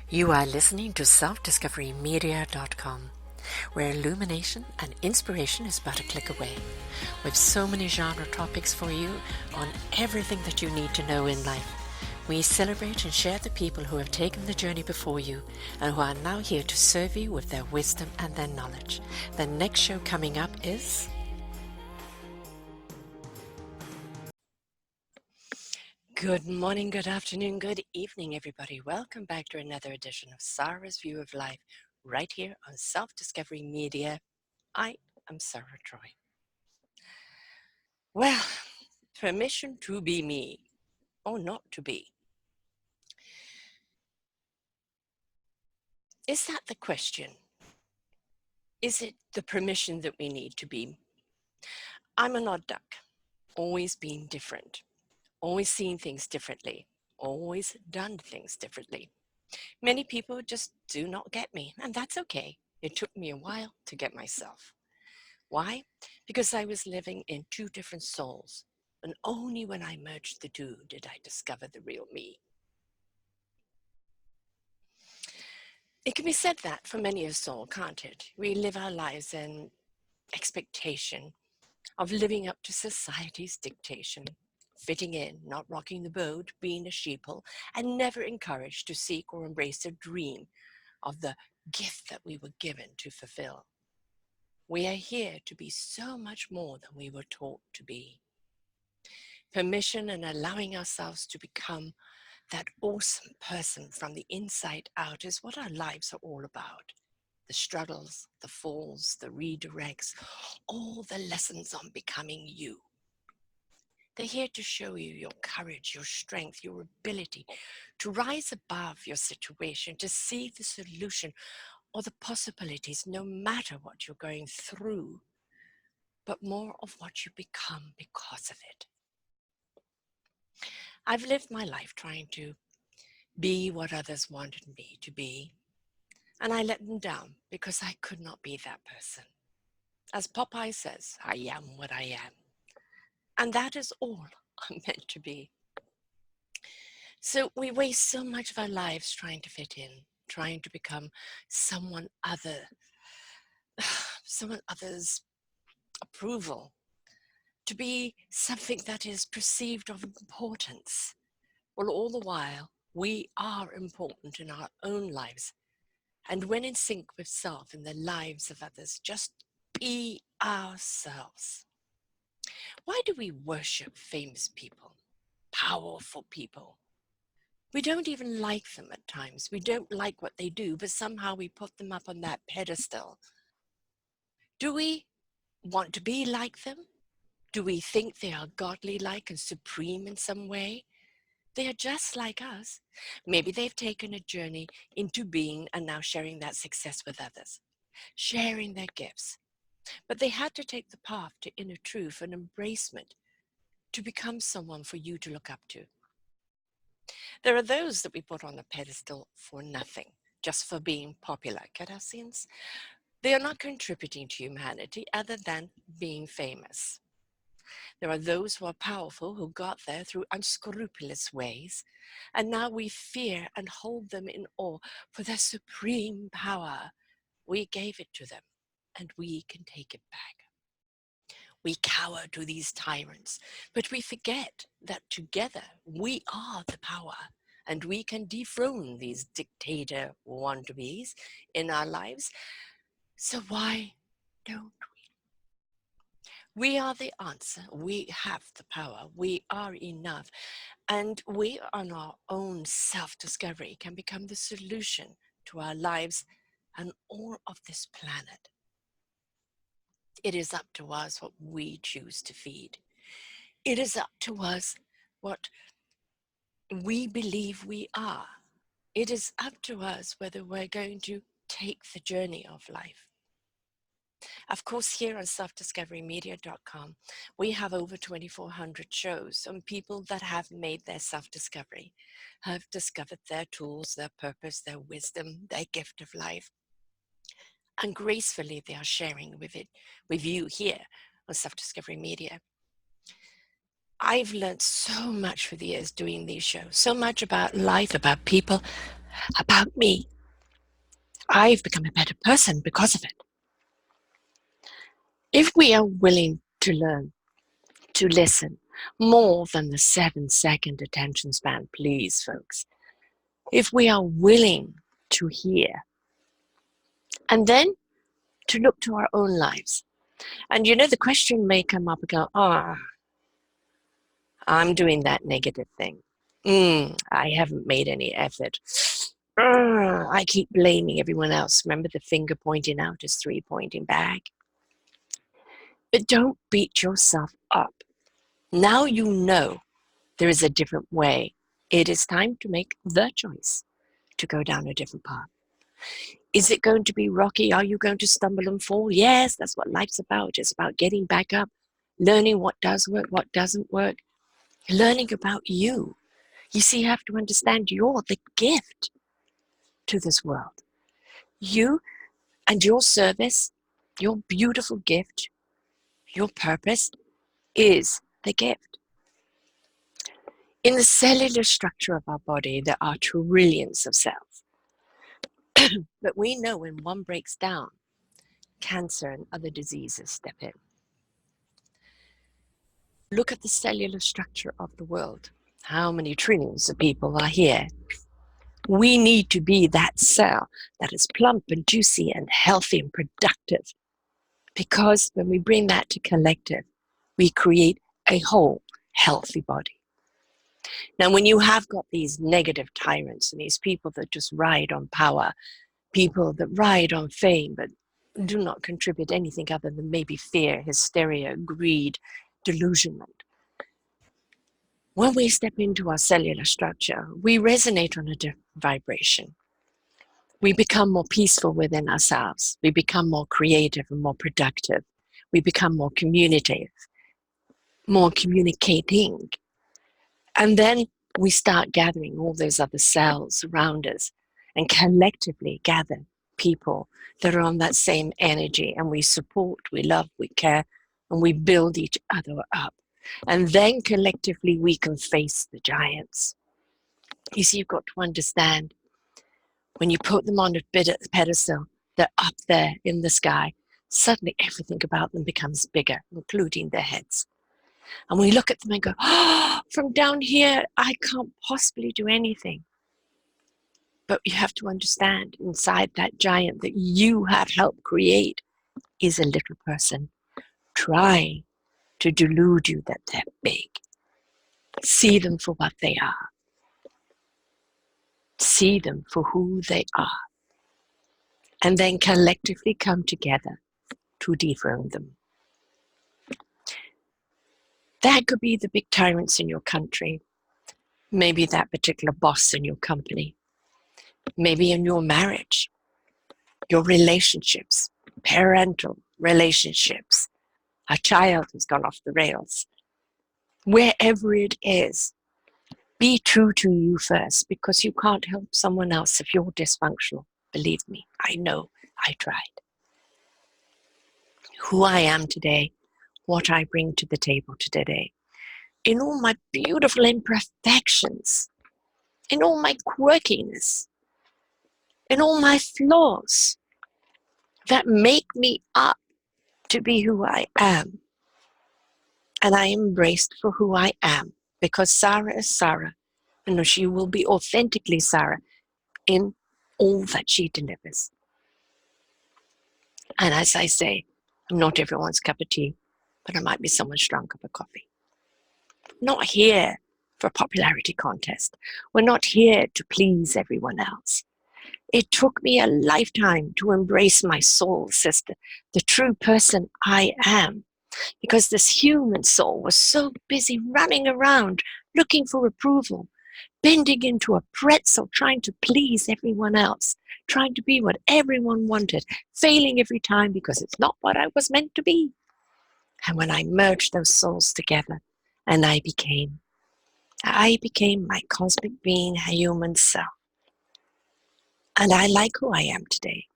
You are listening to selfdiscoverymedia.com, where illumination and inspiration is but a click away. With so many genre topics for you on everything that you need to know in life. We celebrate and share the people who have taken the journey before you and who are now here to serve you with their wisdom and their knowledge. The next show coming up is... Good morning, good afternoon, good evening, everybody. Welcome back to another edition of sARA's View of Life, right here on Self-Discovery Media. I am sARA Troy. Well, permission to be me, or not to be. Is that the question? Is it the permission that we need to be? I'm an odd duck, always being different, always seeing things differently, always done things differently. Many people just do not get me, and that's okay. It took me a while to get myself. Why? Because I was living in two different souls, and only when I merged the two did I discover the real me. It can be said that for many a soul, can't it? We live our lives in expectation of living up to society's dictation, fitting in, not rocking the boat, being a sheeple, and never encouraged to seek or embrace a dream of the gift that we were given to fulfill. We are here to be so much more than we were taught to be. Permission and allowing ourselves to become that awesome person from the inside out is what our lives are all about. The struggles, the falls, the redirects, all the lessons on becoming you. They're here to show you your courage, your strength, your ability to rise above your situation, to see the solution or the possibilities, no matter what you're going through, but more of what you become because of it. I've lived my life trying to be what others wanted me to be, and I let them down because I could not be that person. As Popeye says, I am what I am. And that is all I'm meant to be. So we waste so much of our lives trying to fit in, trying to become someone other's approval, to be something that is perceived of importance. Well, all the while, we are important in our own lives. And when in sync with self and the lives of others, just be ourselves. Why do we worship famous people, powerful people? We don't even like them at times. We don't like what they do, but somehow we put them up on that pedestal. Do we want to be like them? Do we think they are godly-like and supreme in some way? They are just like us. Maybe they've taken a journey into being and now sharing that success with others, sharing their gifts. But they had to take the path to inner truth and embracement to become someone for you to look up to. There are those that we put on the pedestal for nothing, just for being popular. Cardassians, they are not contributing to humanity other than being famous. There are those who are powerful who got there through unscrupulous ways, and now we fear and hold them in awe for their supreme power. We gave it to them, and we can take it back. We cower to these tyrants, but we forget that together we are the power, and we can dethrone these dictator wannabes in our lives. So why don't we are the answer. We have the power. We are enough. And we, on our own self-discovery, can become the solution to our lives and all of this planet. It is up to us what we choose to feed. It is up to us what we believe we are. It is up to us whether we're going to take the journey of life. Of course, here on selfdiscoverymedia.com, we have over 2,400 shows on people that have made their self-discovery, have discovered their tools, their purpose, their wisdom, their gift of life. And gracefully, they are sharing with you here on Self-Discovery Media. I've learned so much for the years doing these shows, so much about life, about people, about me. I've become a better person because of it. If we are willing to learn, to listen, more than the 7-second attention span, please, folks. If we are willing to hear, and then to look to our own lives. And the question may come up and go, I'm doing that negative thing. I haven't made any effort. I keep blaming everyone else. Remember, the finger pointing out is 3 pointing back. But don't beat yourself up. Now you know there is a different way. It is time to make the choice to go down a different path. Is it going to be rocky? Are you going to stumble and fall? Yes, that's what life's about. It's about getting back up, learning what does work, what doesn't work, learning about you. You see, you have to understand you're the gift to this world. You and your service, your beautiful gift, your purpose is the gift. In the cellular structure of our body, there are trillions of cells. But we know when one breaks down, cancer and other diseases step in. Look at the cellular structure of the world. How many trillions of people are here? We need to be that cell that is plump and juicy and healthy and productive. Because when we bring that to collective, we create a whole healthy body. Now, when you have got these negative tyrants and these people that just ride on power, people that ride on fame, but do not contribute anything other than maybe fear, hysteria, greed, delusionment. When we step into our cellular structure, we resonate on a different vibration. We become more peaceful within ourselves. We become more creative and more productive. We become more communicative, more communicating. And then we start gathering all those other cells around us and collectively gather people that are on that same energy, and we support, we love, we care, and we build each other up. And then collectively we can face the giants. You see, you've got to understand, when you put them on a pedestal, they're up there in the sky. Suddenly everything about them becomes bigger, including their heads. And we look at them and go, from down here, I can't possibly do anything. But you have to understand, inside that giant that you have helped create is a little person trying to delude you that they're big. See them for what they are. See them for who they are. And then collectively come together to dethrone them. That could be the big tyrants in your country. Maybe that particular boss in your company. Maybe in your marriage, your relationships, parental relationships, a child who's gone off the rails. Wherever it is, be true to you first, because you can't help someone else if you're dysfunctional. Believe me, I know, I tried. Who I am today, what I bring to the table today, in all my beautiful imperfections, in all my quirkiness, in all my flaws that make me up to be who I am. And I am embraced for who I am, because sARA is sARA, and she will be authentically sARA in all that she delivers. And as I say, I'm not everyone's cup of tea, but I might be someone's strong cup of coffee. Not here for a popularity contest. We're not here to please everyone else. It took me a lifetime to embrace my soul sister, the true person I am, because this human soul was so busy running around looking for approval, bending into a pretzel, trying to please everyone else, trying to be what everyone wanted, failing every time because it's not what I was meant to be. And when I merged those souls together, and I became my cosmic being, human self. And I like who I am today.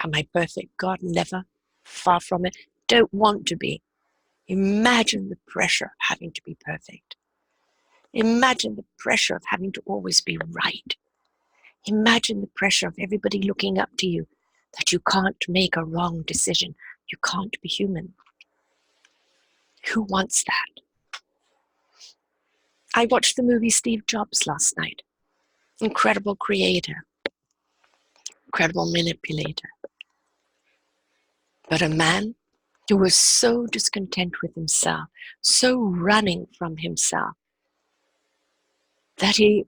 Am I perfect? God, never. Far from it. Don't want to be. Imagine the pressure of having to be perfect. Imagine the pressure of having to always be right. Imagine the pressure of everybody looking up to you, that you can't make a wrong decision. You can't be human. Who wants that? I watched the movie Steve Jobs last night. Incredible creator, incredible manipulator. But a man who was so discontent with himself, so running from himself, that he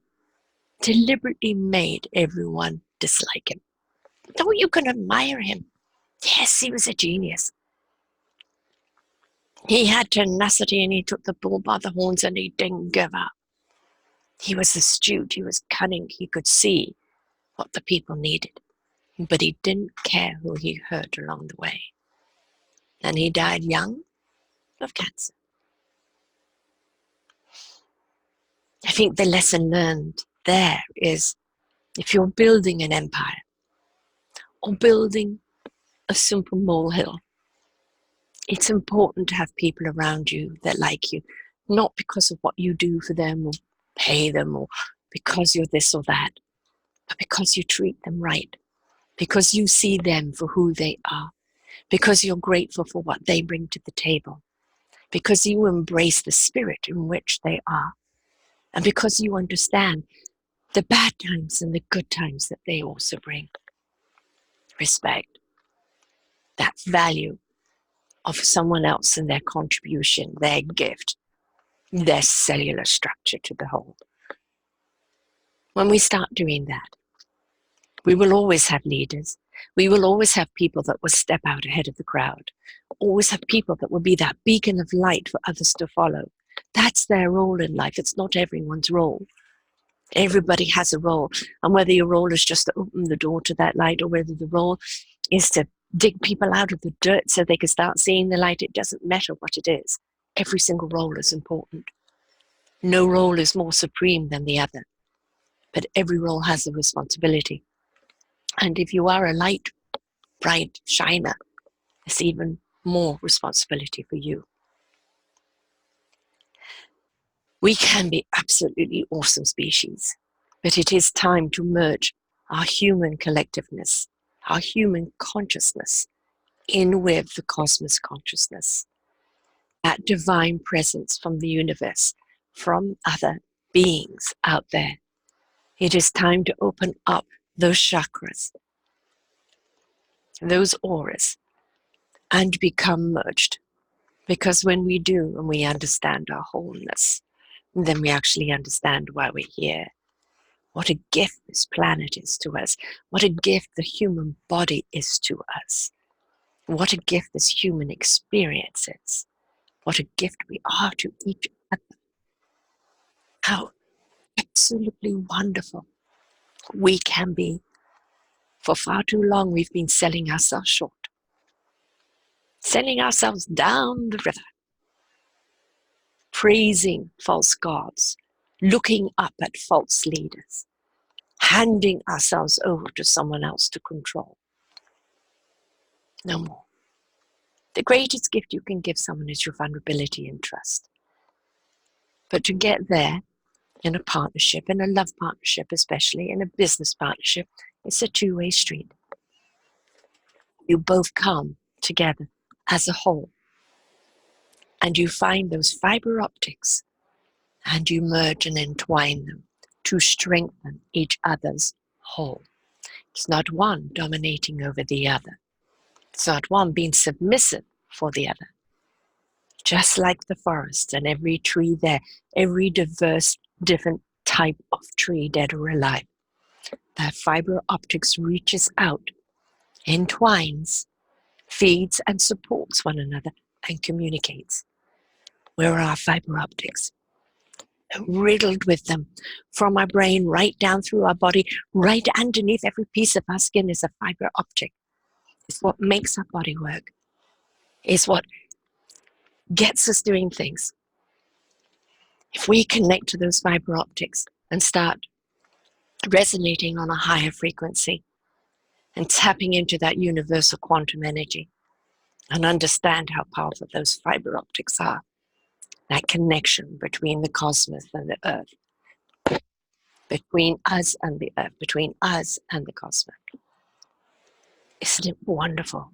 deliberately made everyone dislike him. Though you can admire him. Yes, he was a genius. He had tenacity and he took the bull by the horns and he didn't give up. He was astute, he was cunning, he could see what the people needed. But he didn't care who he hurt along the way. And he died young of cancer. I think the lesson learned there is, if you're building an empire or building a simple molehill, it's important to have people around you that like you, not because of what you do for them or pay them or because you're this or that, but because you treat them right, because you see them for who they are, because you're grateful for what they bring to the table, because you embrace the spirit in which they are, and because you understand the bad times and the good times that they also bring. Respect that value of someone else and their contribution, their gift, their cellular structure to the whole. When we start doing that, we will always have leaders. We will always have people that will step out ahead of the crowd. Always have people that will be that beacon of light for others to follow. That's their role in life. It's not everyone's role. Everybody has a role. And whether your role is just to open the door to that light or whether the role is to dig people out of the dirt so they can start seeing the light, it doesn't matter what it is. Every single role is important. No role is more supreme than the other. But every role has a responsibility. And if you are a light, bright shiner, it's even more responsibility for you. We can be absolutely awesome species, but it is time to merge our human collectiveness, our human consciousness, in with the cosmos consciousness, that divine presence from the universe, from other beings out there. It is time to open up those chakras, those auras, and become merged. Because when we do and we understand our wholeness, then we actually understand why we're here. What a gift this planet is to us. What a gift the human body is to us. What a gift this human experience is. What a gift we are to each other. How absolutely wonderful we can be. For far too long, we've been selling ourselves short, selling ourselves down the river, praising false gods, looking up at false leaders, handing ourselves over to someone else to control. No more. The greatest gift you can give someone is your vulnerability and trust. But to get there in a partnership, in a love partnership especially, in a business partnership, it's a two-way street. You both come together as a whole and you find those fiber optics and you merge and entwine them to strengthen each other's whole. It's not one dominating over the other. It's not one being submissive for the other. Just like the forest and every tree there, every diverse, different type of tree, dead or alive, that fiber optics reaches out, entwines, feeds and supports one another and communicates. Where are our fiber optics? Riddled with them, from our brain right down through our body, right underneath every piece of our skin is a fiber optic. It's what makes our body work. It's what gets us doing things. If we connect to those fiber optics and start resonating on a higher frequency and tapping into that universal quantum energy and understand how powerful those fiber optics are, that connection between the cosmos and the earth, between us and the earth, between us and the cosmos. Isn't it wonderful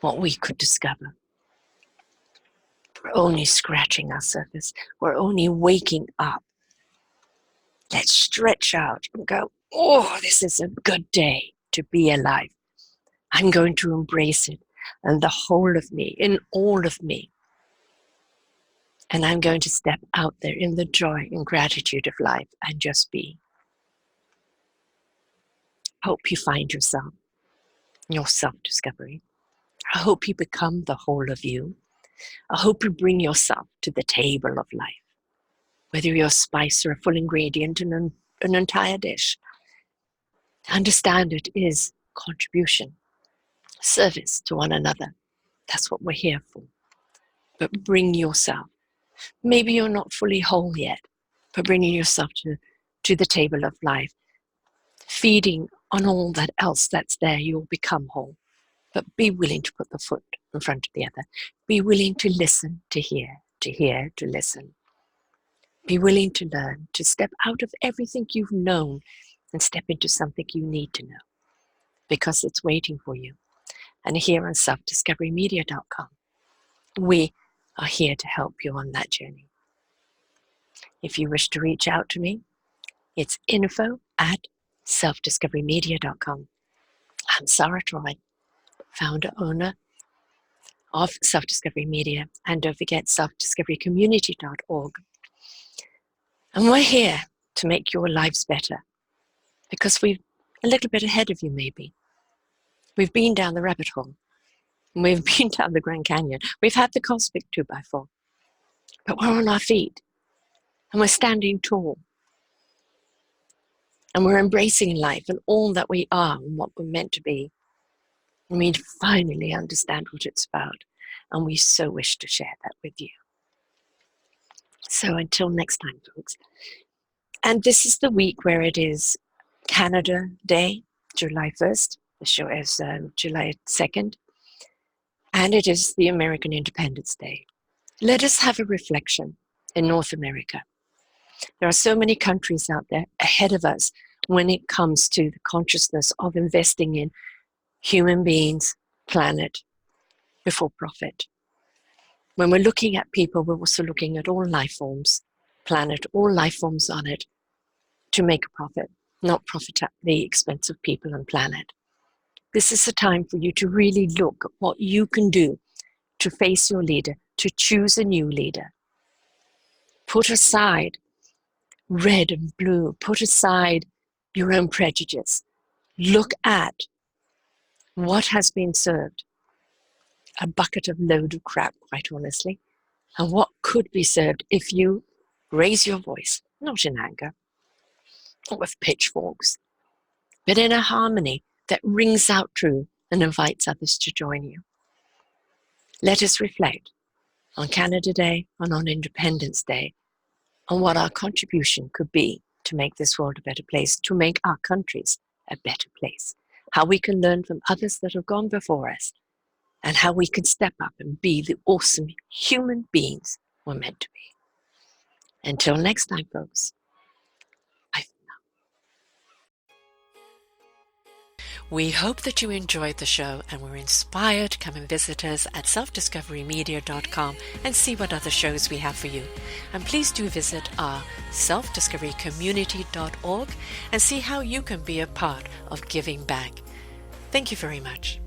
what we could discover? We're only scratching our surface. We're only waking up. Let's stretch out and go, oh, this is a good day to be alive. I'm going to embrace it and the whole of me, in all of me. And I'm going to step out there in the joy and gratitude of life and just be. Hope you find yourself, your self-discovery. I hope you become the whole of you. I hope you bring yourself to the table of life, whether you're a spice or a full ingredient in an entire dish. Understand it is contribution, service to one another. That's what we're here for. But bring yourself. Maybe you're not fully whole yet, but bringing yourself to the table of life, feeding on all that else that's there, you'll become whole. But be willing to put the foot in front of the other. Be willing to listen, to hear, to listen. Be willing to learn, to step out of everything you've known and step into something you need to know, because it's waiting for you. And here on selfdiscoverymedia.com, we are here to help you on that journey. If you wish to reach out to me, it's info@selfdiscoverymedia.com. I'm sARA Troy, founder, owner of Self Discovery Media, and don't forget selfdiscoverycommunity.org. And we're here to make your lives better, because we're a little bit ahead of you maybe. We've been down the rabbit hole. We've been down the Grand Canyon. We've had the cosmic 2x4. But we're on our feet. And we're standing tall. And we're embracing life and all that we are and what we're meant to be. And we finally understand what it's about. And we so wish to share that with you. So until next time, folks. And this is the week where it is Canada Day, July 1st. The show is July 2nd. And it is the American Independence Day. Let us have a reflection in North America. There are so many countries out there ahead of us when it comes to the consciousness of investing in human beings, planet, before profit. When we're looking at people, we're also looking at all life forms, planet, all life forms on it, to make a profit, not profit at the expense of people and planet. This is a time for you to really look at what you can do to face your leader, to choose a new leader. Put aside red and blue, put aside your own prejudice. Look at what has been served, a bucket of load of crap, quite honestly, and what could be served if you raise your voice, not in anger, not with pitchforks, but in a harmony that rings out true and invites others to join you. Let us reflect on Canada Day and on Independence Day on what our contribution could be to make this world a better place, to make our countries a better place, how we can learn from others that have gone before us, and how we can step up and be the awesome human beings we're meant to be. Until next time, folks. Bye. We hope that you enjoyed the show and were inspired. Come and visit us at selfdiscoverymedia.com and see what other shows we have for you. And please do visit our selfdiscoverycommunity.org and see how you can be a part of giving back. Thank you very much.